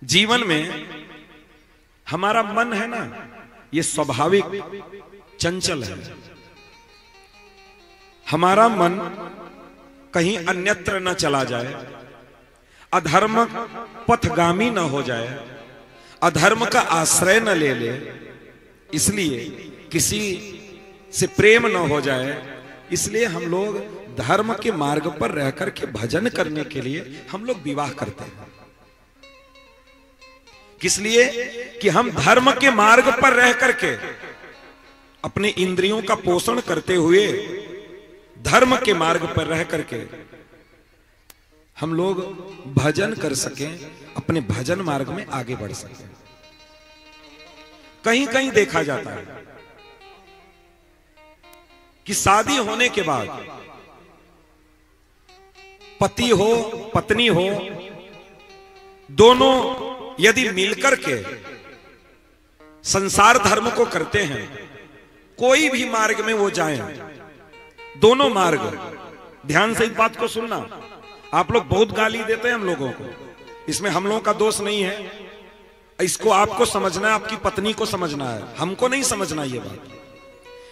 जीवन में हमारा मन है ना, ये स्वाभाविक चंचल है। हमारा मन कहीं अन्यत्र न चला जाए, अधर्म पथगामी न हो जाए, अधर्म का आश्रय न ले ले, इसलिए किसी से प्रेम न हो जाए, इसलिए हम लोग धर्म के मार्ग पर रहकर के भजन करने के लिए हम लोग विवाह करते हैं। किस लिए? कि हम धर्म के मार्ग पर रह करके अपने इंद्रियों का पोषण करते हुए धर्म के मार्ग पर रह करके हम लोग भजन कर सकें, अपने भजन मार्ग में आगे बढ़ सकें। कहीं कहीं देखा जाता है कि शादी होने के बाद पति हो पत्नी हो, दोनों यदि मिलकर के संसार धर्म को करते हैं, कोई भी मार्ग में वो जाएं, दोनों मार्ग, ध्यान से इस बात को सुनना। आप लोग बहुत गाली देते हैं हम लोगों को, इसमें हम लोगों का दोष नहीं है। इसको आपको समझना है, आपकी पत्नी को समझना है, हमको नहीं समझना ये बात।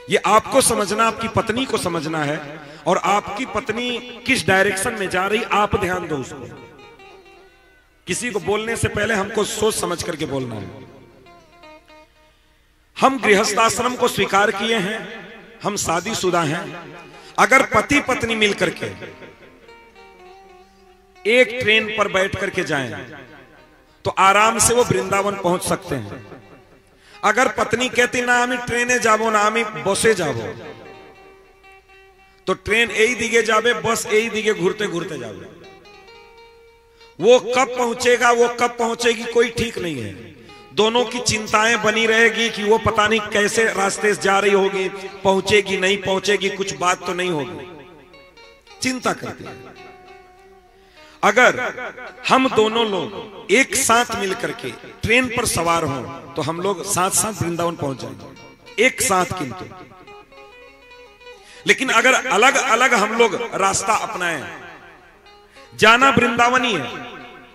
ये आपको समझना, आपकी पत्नी को समझना है, और आपकी पत्नी किस डायरेक्शन में जा रही आप ध्यान दो उसको। किसी को बोलने से पहले हमको सोच समझ करके बोलना है। हम गृहस्थ आश्रम को स्वीकार किए हैं, हम शादीशुदा हैं। अगर पति पत्नी मिलकर के एक ट्रेन पर बैठ करके जाएं तो आराम से वो वृंदावन पहुंच सकते हैं। अगर पत्नी कहती ना हमें ट्रेने जाबो ना हमें बसे जाबो, तो ट्रेन यही दिगे जाबे, बस यही दिगे घूरते घूरते जाबे। वो कब पहुंचेगा, वो कब पहुंचेगी, कोई ठीक नहीं है। दोनों की चिंताएं बनी रहेगी कि वो पता नहीं कैसे रास्ते से जा रही होगी, पहुंचेगी नहीं पहुंचेगी, कुछ बात तो नहीं होगी, चिंता करती है। अगर हम दोनों लोग एक साथ मिलकर के ट्रेन पर सवार हों तो हम लोग साथ साथ वृंदावन पहुंच जाएंगे, एक साथ। किंतु लेकिन अगर अलग अलग हम लोग रास्ता अपनाएं, जाना वृंदावन ही है,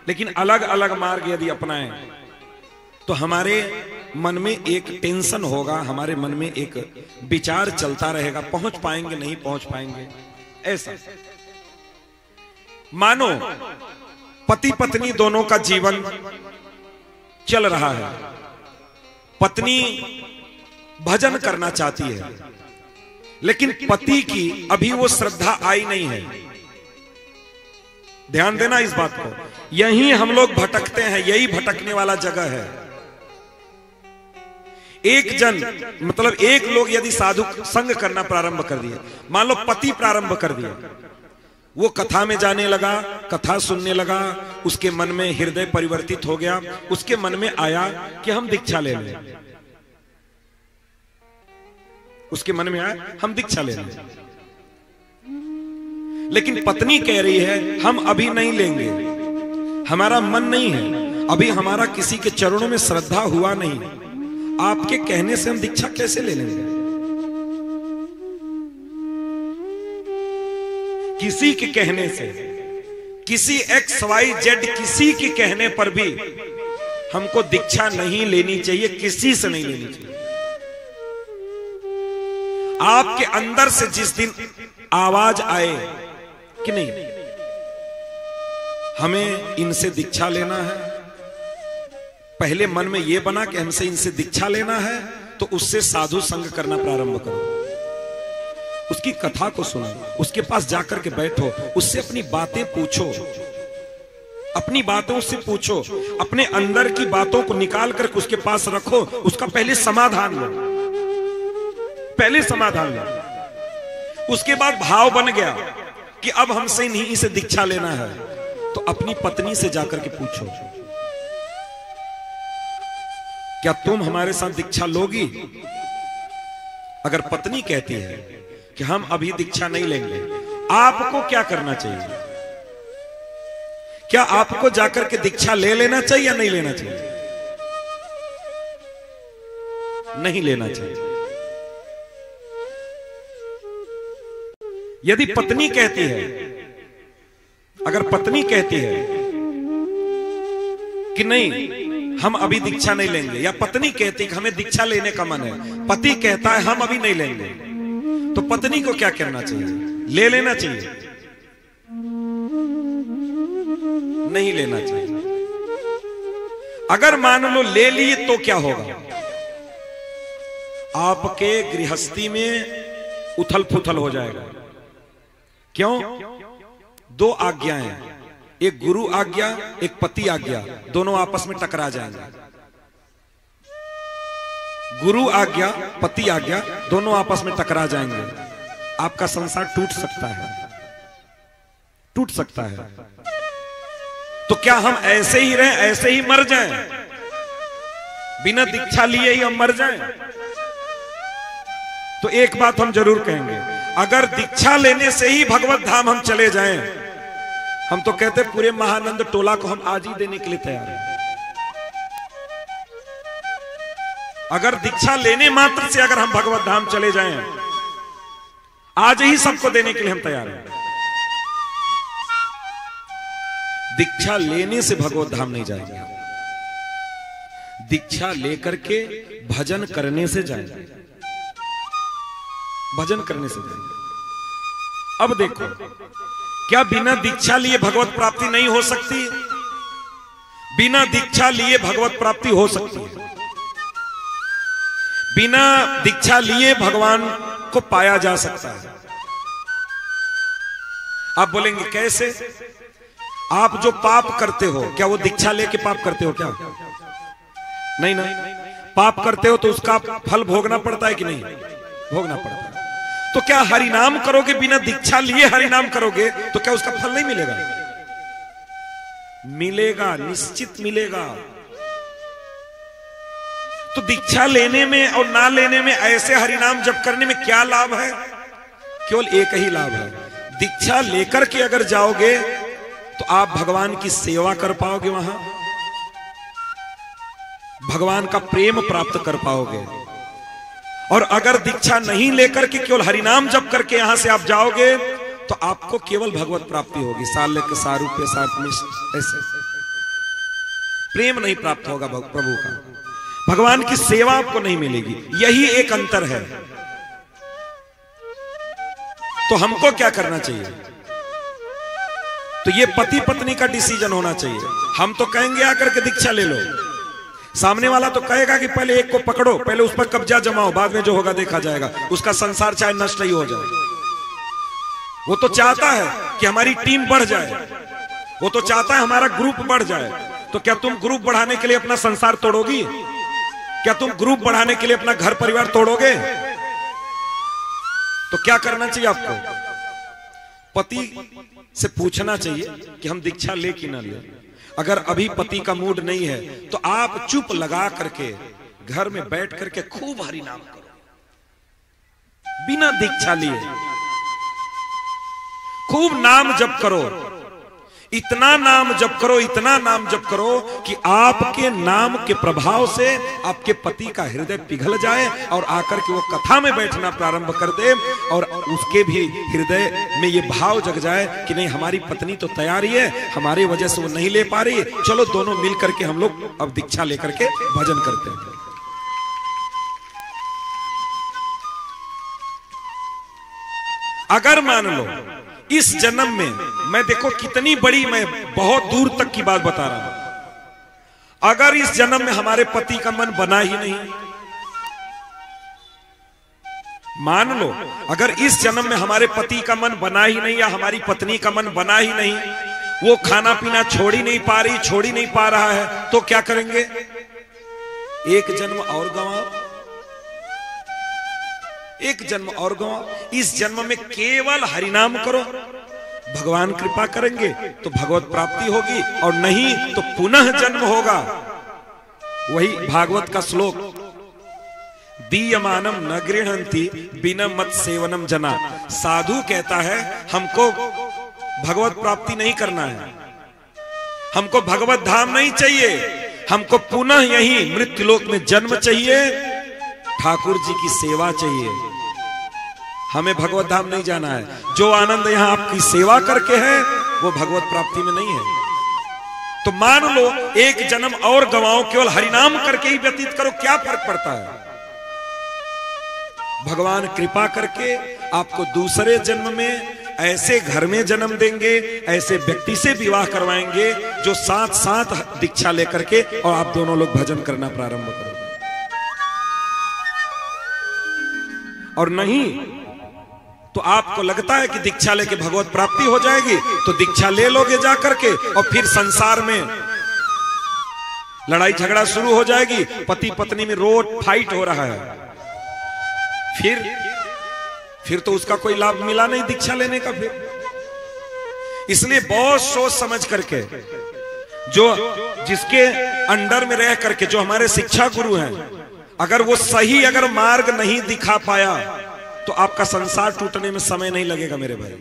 लेकिन अलग अलग मार्ग यदि अपनाएं तो हमारे मन में एक टेंशन होगा, हमारे मन में एक विचार चलता रहेगा, पहुंच पाएंगे नहीं पहुंच पाएंगे। ऐसा मानो पति पत्नी दोनों का जीवन चल रहा है, पत्नी भजन करना चाहती है, लेकिन पति की अभी वो श्रद्धा आई नहीं है। ध्यान देना इस बात को, यहीं हम लोग भटकते हैं, यही भटकने वाला जगह है। एक जन मतलब एक लोग यदि साधु संग करना प्रारंभ कर दिया, मान लो पति प्रारंभ कर दिया, वो कथा में जाने लगा, कथा सुनने लगा, उसके मन में हृदय परिवर्तित हो गया, उसके मन में आया कि हम दीक्षा ले लें, उसके मन में आया हम दीक्षा ले लें। लेकिन पत्नी कह रही है हम अभी नहीं लेंगे, हमारा मन नहीं है, अभी हमारा किसी के चरणों में श्रद्धा हुआ नहीं, आपके कहने से हम दीक्षा कैसे ले लेंगे। किसी के कहने से, किसी XYZ किसी के कहने पर भी हमको दीक्षा नहीं लेनी चाहिए, किसी से नहीं लेनी चाहिए। आपके अंदर से जिस दिन आवाज आए कि नहीं हमें इनसे दीक्षा लेना है, पहले मन में यह बना कि हमसे इनसे दीक्षा लेना है, तो उससे साधु संग करना प्रारंभ करो, उसकी कथा को सुनो, उसके पास जाकर के बैठो, उससे अपनी बातें पूछो, अपनी बातों से पूछो, अपने अंदर की बातों को निकाल कर उसके पास रखो, उसका पहले समाधान लो, पहले समाधान लो। उसके बाद भाव बन गया कि अब हमसे नहीं से दीक्षा लेना है, तो अपनी पत्नी से जाकर के पूछो क्या तुम हमारे साथ दीक्षा लोगी? अगर पत्नी कहती है कि हम अभी दीक्षा नहीं लेंगे, आपको क्या करना चाहिए? क्या आपको जाकर के दीक्षा ले लेना चाहिए या नहीं लेना चाहिए? नहीं लेना चाहिए। यदि पत्नी कहती है, अगर पत्नी कहती है कि नहीं हम अभी दीक्षा नहीं लेंगे, या पत्नी कहती कि हमें दीक्षा लेने का मन है, पति कहता है हम अभी नहीं लेंगे, तो पत्नी को क्या करना चाहिए? ले लेना चाहिए? नहीं लेना चाहिए। अगर मान लो ले लिए तो क्या होगा? आपके गृहस्थी में उथल पुथल हो जाएगा। क्यों? दो आज्ञाएं हैं, एक गुरु आज्ञा, एक पति आज्ञा, दोनों आपस में टकरा जाएंगे। गुरु आज्ञा, पति आज्ञा, दोनों आपस में टकरा जाएंगे। आपका संसार टूट सकता है, टूट सकता है। तो क्या हम ऐसे ही रहें, ऐसे ही मर जाएं, बिना दीक्षा लिए ही हम मर जाएं? तो एक बात हम जरूर कहेंगे, अगर दीक्षा लेने से ही भगवत धाम हम चले जाएं, हम तो कहते पूरे महानंद टोला को हम आज ही देने के लिए तैयार हैं। अगर दीक्षा लेने मात्र से अगर हम भगवत धाम चले जाएं, आज ही सबको देने के लिए हम तैयार हैं। दीक्षा लेने से भगवत धाम नहीं जाएंगे, दीक्षा लेकर के भजन करने से जाएंगे, भजन करने से जाएंगे। अब देखो, क्या बिना दीक्षा लिए भगवत प्राप्ति नहीं हो सकती? बिना दीक्षा लिए भगवत प्राप्ति हो सकती है। बिना दीक्षा लिए भगवान को पाया जा सकता है। आप बोलेंगे कैसे? आप जो पाप करते हो, क्या वो दीक्षा लेके पाप करते हो क्या? नहीं ना। पाप करते हो तो उसका फल भोगना पड़ता है कि नहीं? भोगना पड़ता है। तो क्या हरिनाम करोगे, बिना दीक्षा लिए हरिनाम करोगे तो क्या उसका फल नहीं मिलेगा? मिलेगा, निश्चित मिलेगा। तो दीक्षा लेने में और ना लेने में, ऐसे हरिनाम जप करने में क्या लाभ है? केवल एक ही लाभ है, दीक्षा लेकर के अगर जाओगे तो आप भगवान की सेवा कर पाओगे, वहां भगवान का प्रेम प्राप्त कर पाओगे। और अगर दीक्षा नहीं लेकर के केवल हरिनाम जप करके यहां से आप जाओगे तो आपको केवल भगवत प्राप्ति होगी, साल के सारूप्य सात्मिष्ट, ऐसे प्रेम नहीं प्राप्त होगा प्रभु का, भगवान की सेवा आपको नहीं मिलेगी। यही एक अंतर है। तो हमको क्या करना चाहिए? तो ये पति पत्नी का डिसीजन होना चाहिए। हम तो कहेंगे आकर के दीक्षा ले लो, सामने वाला तो कहेगा कि पहले एक को पकड़ो, पहले उस पर कब्जा जमाओ, बाद में जो होगा देखा जाएगा, उसका संसार चाहे नष्ट ही हो जाए। वो तो चाहता है कि हमारी टीम बढ़ जाए, वो तो चाहता है हमारा ग्रुप बढ़ जाए। तो क्या तुम ग्रुप बढ़ाने के लिए अपना संसार तोड़ोगी? क्या तुम ग्रुप बढ़ाने के लिए अपना घर परिवार तोड़ोगे? तो क्या करना चाहिए आपको? पति से पूछना चाहिए कि हम दीक्षा ले कि ना ले। अगर अभी पति का मूड नहीं है तो आप चुप लगा करके घर में बैठ करके खूब हरिनाम करो, बिना दीक्षा लिए खूब नाम जप करो। इतना नाम जप करो, इतना नाम जप करो कि आपके नाम के प्रभाव से आपके पति का हृदय पिघल जाए और आकर के वो कथा में बैठना प्रारंभ कर दे, और उसके भी हृदय में ये भाव जग जाए कि नहीं, हमारी पत्नी तो तैयार ही है, हमारी वजह से वो नहीं ले पा रही है, चलो दोनों मिल करके हम लोग अब दीक्षा लेकर के भजन करते हैं। अगर मान लो इस जन्म में, मैं देखो कितनी बड़ी, मैं बहुत दूर तक की बात बता रहा हूं, अगर इस जन्म में हमारे पति का मन बना ही नहीं, मान लो अगर इस जन्म में हमारे पति का मन बना ही नहीं या हमारी पत्नी का मन बना ही नहीं, वो खाना पीना छोड़ ही नहीं पा रही, छोड़ ही नहीं पा रहा है, तो क्या करेंगे? एक जन्म और गंवाओ, एक जन्म और गंवाओ। इस जन्म में केवल हरिनाम करो, भगवान कृपा करेंगे तो भगवत प्राप्ति होगी, और नहीं तो पुनः जन्म होगा। वही भागवत का श्लोक, दीयमानम न गृह्णन्ति बिना मत सेवनम जना। साधु कहता है हमको भगवत प्राप्ति नहीं करना है, हमको भगवत धाम नहीं चाहिए, हमको पुनः यही मृत्युलोक में जन्म चाहिए, ठाकुर जी की सेवा चाहिए, हमें भगवत धाम नहीं जाना है। जो आनंद यहां आपकी सेवा करके है वो भगवत प्राप्ति में नहीं है। तो मान लो एक जन्म और गवाओ, केवल हरिनाम करके ही व्यतीत करो, क्या फर्क पड़ता है? भगवान कृपा करके आपको दूसरे जन्म में ऐसे घर में जन्म देंगे, ऐसे व्यक्ति से विवाह करवाएंगे जो साथ साथ दीक्षा लेकर के और आप दोनों लोग भजन करना प्रारंभ करोगे। और नहीं तो आपको लगता है कि दीक्षा लेके भगवत प्राप्ति हो जाएगी, तो दीक्षा ले लोगे जाकर के और फिर संसार में लड़ाई झगड़ा शुरू हो जाएगी, पति पत्नी में रोड फाइट हो रहा है, फिर तो उसका कोई लाभ मिला नहीं दीक्षा लेने का। फिर इसलिए बहुत सोच समझ करके, जो जिसके अंडर में रह करके जो हमारे शिक्षा गुरु हैं, अगर वो सही अगर मार्ग नहीं दिखा पाया तो आपका संसार टूटने में समय नहीं लगेगा मेरे भाई,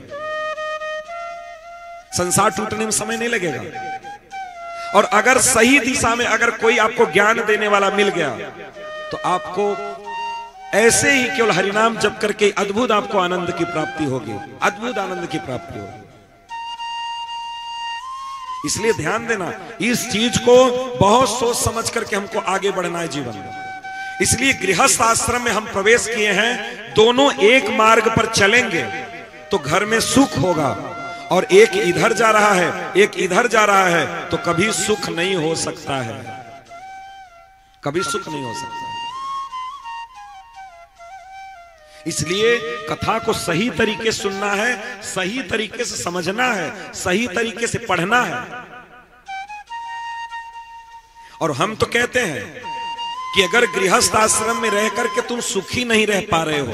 संसार टूटने में समय नहीं लगेगा। और अगर सही दिशा में अगर कोई आपको ज्ञान देने वाला मिल गया तो आपको ऐसे ही केवल हरिनाम जप करके अद्भुत आपको आनंद की प्राप्ति होगी, अद्भुत आनंद की प्राप्ति होगी। इसलिए ध्यान देना, इस चीज को बहुत सोच समझ करके हमको आगे बढ़ना है जीवन में। इसलिए गृहस्थ आश्रम में हम प्रवेश किए हैं, दोनों एक मार्ग पर चलेंगे तो घर में सुख होगा, और एक इधर जा रहा है एक इधर जा रहा है तो कभी सुख नहीं हो सकता है, कभी सुख नहीं हो सकता। इसलिए कथा को सही तरीके से सुनना है, सही तरीके से समझना है, सही तरीके से पढ़ना है। और हम तो कहते हैं कि अगर गृहस्थ आश्रम में रह करके तुम सुखी नहीं रह पा रहे हो,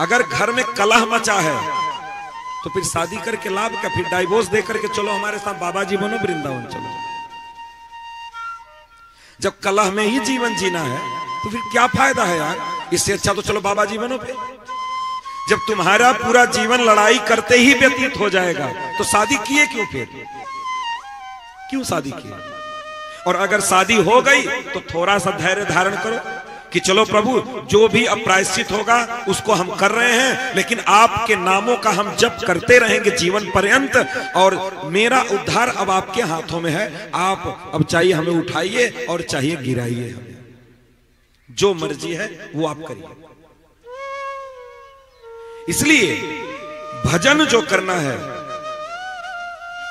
अगर घर में कलह मचा है तो फिर शादी करके लाभ क्या? फिर डाइवोर्स दे करके चलो हमारे साथ बाबा जी बनो, वृंदावन चलो। जब कलह में ही जीवन जीना है तो फिर क्या फायदा है यार? इससे अच्छा तो चलो बाबा जी बनो। फिर जब तुम्हारा पूरा जीवन लड़ाई करते ही व्यतीत हो जाएगा तो शादी किए क्यों? फिर क्यों शादी की? और अगर शादी हो गई तो थोड़ा सा धैर्य धारण करो कि चलो प्रभु जो भी अप्रायश्चित होगा उसको हम कर रहे हैं, लेकिन आपके नामों का हम जप करते रहेंगे जीवन पर्यंत, और मेरा उद्धार अब आपके हाथों में है। आप अब चाहिए हमें उठाइए और चाहिए गिराइए, हमें जो मर्जी है वो आप करिए। इसलिए भजन जो करना है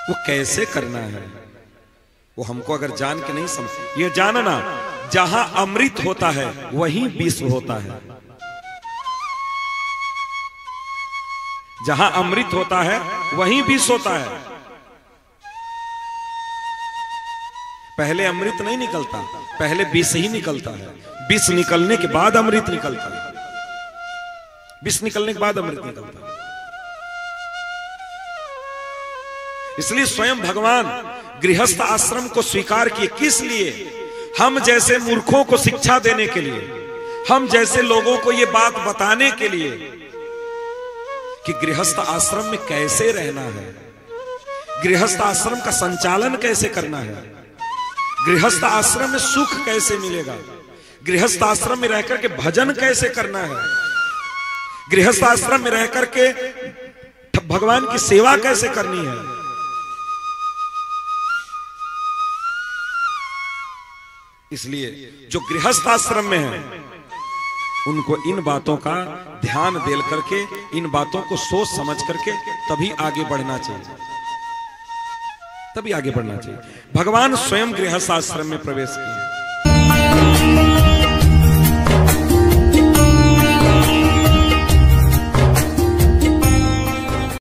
वो कैसे करना है वो हमको अगर जान के नहीं समझ, ये जानना जहां अमृत होता है वहीं विष होता है। जहां अमृत होता है वहीं विष होता है। पहले अमृत नहीं निकलता, पहले विष ही निकलता है। विष निकलने के बाद अमृत निकलता है, विष निकलने के बाद अमृत निकलता है। इसलिए स्वयं भगवान गृहस्थ आश्रम को स्वीकार किए। किस लिए? हम जैसे मूर्खों को शिक्षा देने के लिए, हम जैसे लोगों को यह बात बताने के लिए कि गृहस्थ आश्रम में कैसे रहना है, गृहस्थ आश्रम का संचालन कैसे करना है, गृहस्थ आश्रम में सुख कैसे मिलेगा, गृहस्थ आश्रम में रहकर के भजन कैसे करना है, गृहस्थ आश्रम में रहकर के भगवान की सेवा कैसे करनी है। इसलिए जो गृहस्थ आश्रम में है उनको इन बातों का ध्यान दे करके, इन बातों को सोच समझ करके तभी आगे बढ़ना चाहिए, तभी आगे बढ़ना चाहिए। भगवान स्वयं गृहस्थ आश्रम में प्रवेश किए।